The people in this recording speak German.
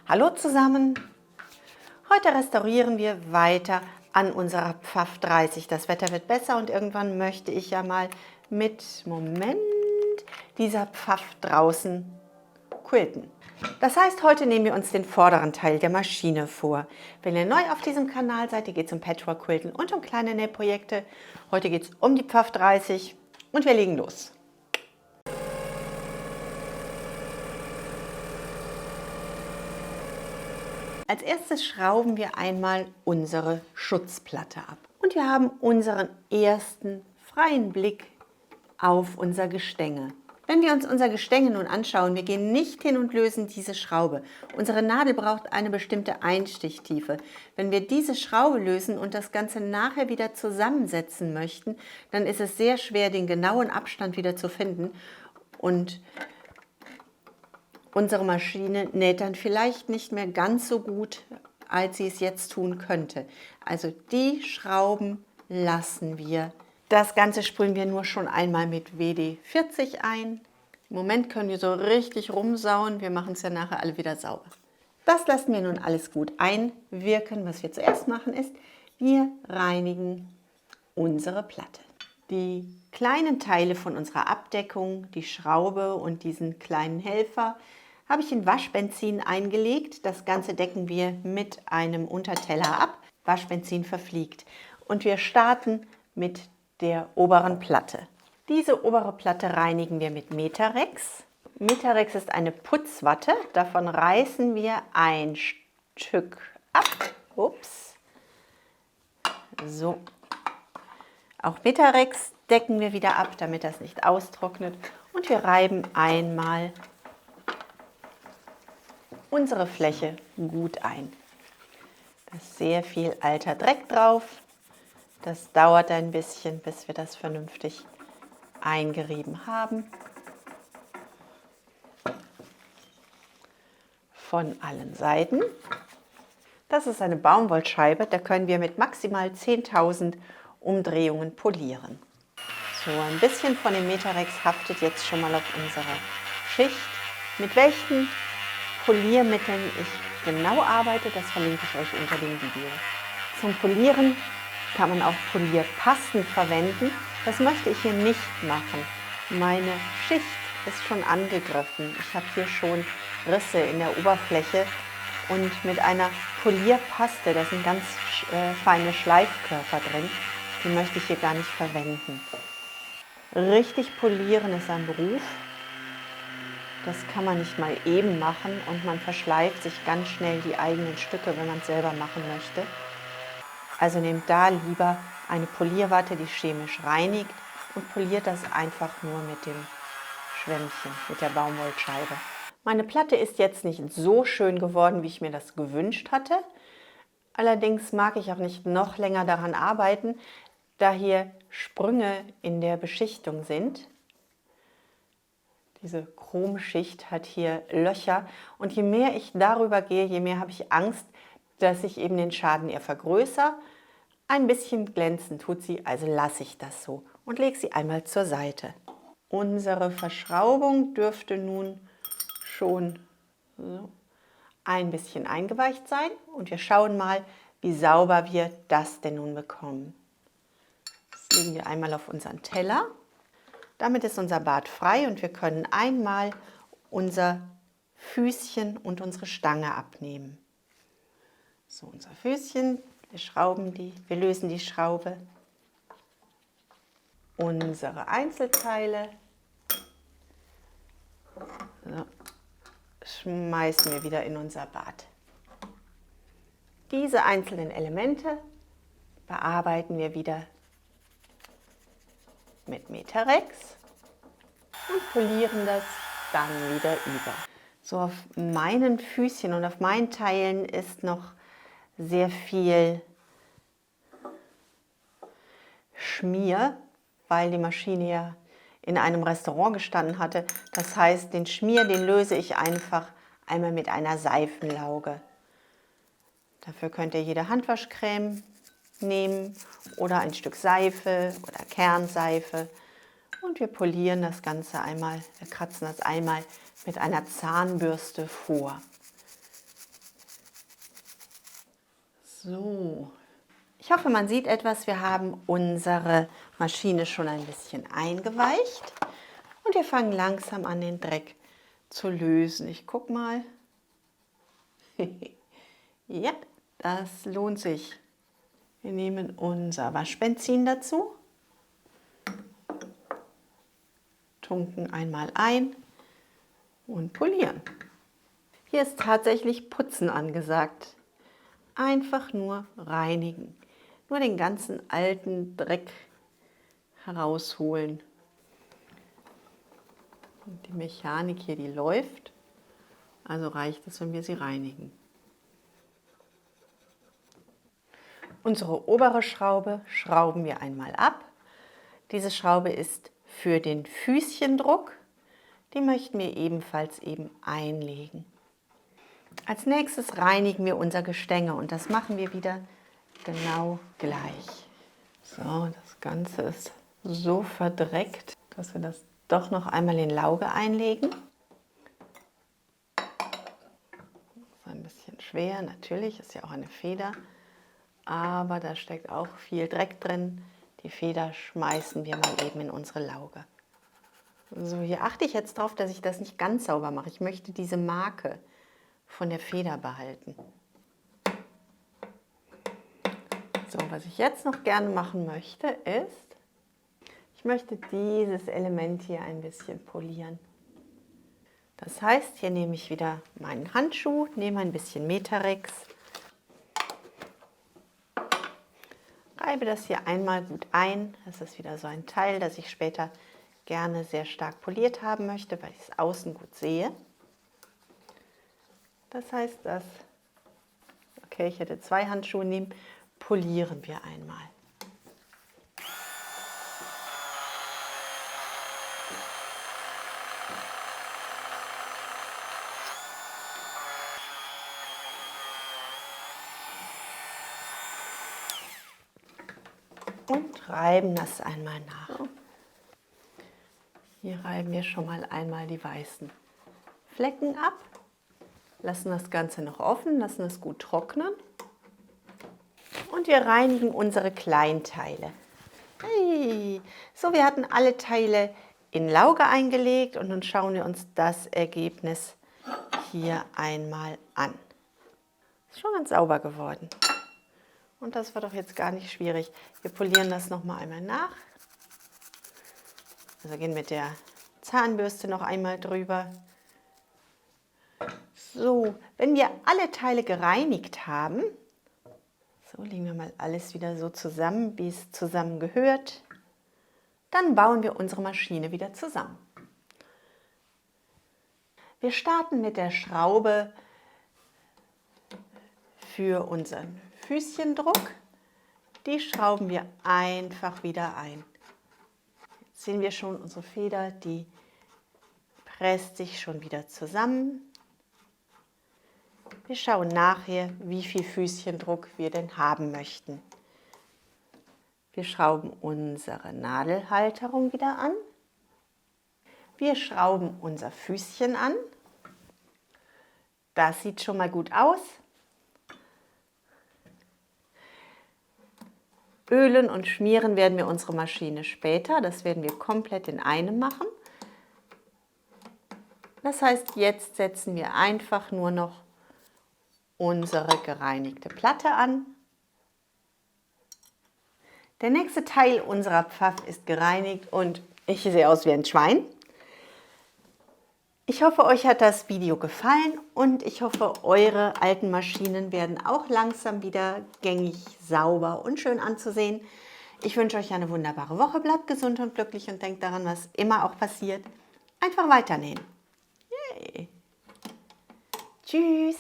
Hallo zusammen! Heute restaurieren wir weiter an unserer Pfaff 30. Das Wetter wird besser und irgendwann möchte ich ja mal mit, dieser Pfaff draußen quilten. Das heißt, heute nehmen wir uns den vorderen Teil der Maschine vor. Wenn ihr neu auf diesem Kanal seid, geht es um Patchwork-Quilten und um kleine Nähprojekte. Heute geht es um die Pfaff 30 und wir legen los. Als erstes schrauben wir einmal unsere Schutzplatte ab. Und wir haben unseren ersten freien Blick auf unser Gestänge. Wenn wir uns unser Gestänge nun anschauen, wir gehen nicht hin und lösen diese Schraube. Unsere Nadel braucht eine bestimmte Einstichtiefe. Wenn wir diese Schraube lösen und das Ganze nachher wieder zusammensetzen möchten, dann ist es sehr schwer, den genauen Abstand wieder zu finden. Und unsere Maschine näht dann vielleicht nicht mehr ganz so gut, als sie es jetzt tun könnte. Also die Schrauben lassen wir. Das Ganze sprühen wir nur schon einmal mit WD-40 ein. Im Moment können wir so richtig rumsauen. Wir machen es ja nachher alle wieder sauber. Das lassen wir nun alles gut einwirken. Was wir zuerst machen ist, wir reinigen unsere Platte. Die kleinen Teile von unserer Abdeckung, die Schraube und diesen kleinen Helfer, habe ich in Waschbenzin eingelegt. Das Ganze decken wir mit einem Unterteller ab. Waschbenzin verfliegt. Und wir starten mit der oberen Platte. Diese obere Platte reinigen wir mit Metarex. Metarex ist eine Putzwatte. Davon reißen wir ein Stück ab. Ups. So. Auch Metarex decken wir wieder ab, damit das nicht austrocknet. Und wir reiben einmal unsere Fläche gut ein. Da ist sehr viel alter Dreck drauf. Das dauert ein bisschen, bis wir das vernünftig eingerieben haben. Von allen Seiten. Das ist eine Baumwollscheibe, da können wir mit maximal 10.000 Umdrehungen polieren. So, ein bisschen von dem Metarex haftet jetzt schon mal auf unserer Schicht. Mit welchen Poliermitteln ich genau arbeite, das verlinke ich euch unter dem Video. Zum Polieren kann man auch Polierpasten verwenden. Das möchte ich hier nicht machen. Meine Schicht ist schon angegriffen. Ich habe hier schon Risse in der Oberfläche und mit einer Polierpaste, da sind ganz feine Schleifkörper drin, die möchte ich hier gar nicht verwenden. Richtig polieren ist ein Beruf. Das kann man nicht mal eben machen und man verschleift sich ganz schnell die eigenen Stücke, wenn man es selber machen möchte. Also nehmt da lieber eine Polierwatte, die chemisch reinigt und poliert das einfach nur mit dem Schwämmchen, mit der Baumwollscheibe. Meine Platte ist jetzt nicht so schön geworden, wie ich mir das gewünscht hatte. Allerdings mag ich auch nicht noch länger daran arbeiten, da hier Sprünge in der Beschichtung sind. Diese Chromschicht hat hier Löcher und je mehr ich darüber gehe, je mehr habe ich Angst, dass ich eben den Schaden eher vergrößere. Ein bisschen glänzen tut sie, also lasse ich das so und lege sie einmal zur Seite. Unsere Verschraubung dürfte nun schon so ein bisschen eingeweicht sein und wir schauen mal, wie sauber wir das denn nun bekommen. Das legen wir einmal auf unseren Teller. Damit ist unser Bad frei und wir können einmal unser Füßchen und unsere Stange abnehmen. So, unser Füßchen, wir lösen die Schraube. Unsere Einzelteile so, schmeißen wir wieder in unser Bad. Diese einzelnen Elemente bearbeiten wir wieder mit Metarex und polieren das dann wieder über. So, auf meinen Füßchen und auf meinen Teilen ist noch sehr viel Schmier, weil die Maschine ja in einem Restaurant gestanden hatte. Das heißt, den Schmier, den löse ich einfach einmal mit einer Seifenlauge. Dafür könnt ihr jede Handwaschcreme nehmen oder ein Stück Seife oder Kernseife. Und wir polieren das Ganze einmal, wir kratzen das einmal mit einer Zahnbürste vor. So, ich hoffe, man sieht etwas. Wir haben unsere Maschine schon ein bisschen eingeweicht und wir fangen langsam an, den Dreck zu lösen. Ich guck mal. Ja, das lohnt sich. Wir nehmen unser Waschbenzin dazu, tunken einmal ein und polieren. Hier ist tatsächlich Putzen angesagt. Einfach nur reinigen. Nur den ganzen alten Dreck herausholen. Und die Mechanik hier, die läuft. Also reicht es, wenn wir sie reinigen. Unsere obere Schraube schrauben wir einmal ab. Diese Schraube ist für den Füßchendruck. Die möchten wir ebenfalls eben einlegen. Als nächstes reinigen wir unser Gestänge und das machen wir wieder genau gleich. So, das Ganze ist so verdreckt, dass wir das doch noch einmal in Lauge einlegen. Das ist ein bisschen schwer, natürlich, ist ja auch eine Feder, aber da steckt auch viel Dreck drin. Die Feder schmeißen wir mal eben in unsere Lauge. So, hier achte ich jetzt darauf, dass ich das nicht ganz sauber mache. Ich möchte diese Marke von der Feder behalten. So, was ich jetzt noch gerne machen möchte, ist, ich möchte dieses Element hier ein bisschen polieren. Das heißt, hier nehme ich wieder meinen Handschuh, nehme ein bisschen Metarex, reibe das hier einmal gut ein. Das ist wieder so ein Teil, das ich später gerne sehr stark poliert haben möchte, weil ich es außen gut sehe. Das heißt, okay, ich hätte 2 Handschuhe nehmen, polieren wir einmal. Und reiben das einmal nach. Hier reiben wir schon mal einmal die weißen Flecken ab. Lassen das Ganze noch offen, lassen es gut trocknen. Und wir reinigen unsere Kleinteile. Hey. So, wir hatten alle Teile in Lauge eingelegt und nun schauen wir uns das Ergebnis hier einmal an. Ist schon ganz sauber geworden. Und das war doch jetzt gar nicht schwierig. Wir polieren das noch mal einmal nach. Also gehen mit der Zahnbürste noch einmal drüber. So, wenn wir alle Teile gereinigt haben, so legen wir mal alles wieder so zusammen, wie es zusammen gehört, dann bauen wir unsere Maschine wieder zusammen. Wir starten mit der Schraube für unseren Füßchendruck. Die schrauben wir einfach wieder ein. Jetzt sehen wir schon unsere Feder, die presst sich schon wieder zusammen. Wir schauen nachher, wie viel Füßchendruck wir denn haben möchten. Wir schrauben unsere Nadelhalterung wieder an. Wir schrauben unser Füßchen an. Das sieht schon mal gut aus. Ölen und schmieren werden wir unsere Maschine später. Das werden wir komplett in einem machen. Das heißt, jetzt setzen wir einfach nur noch unsere gereinigte Platte an. Der nächste Teil unserer Pfaff ist gereinigt und ich sehe aus wie ein Schwein. Ich hoffe, euch hat das Video gefallen und ich hoffe, eure alten Maschinen werden auch langsam wieder gängig, sauber und schön anzusehen. Ich wünsche euch eine wunderbare Woche, bleibt gesund und glücklich und denkt daran, was immer auch passiert, einfach weiternähen. Yay. Tschüss!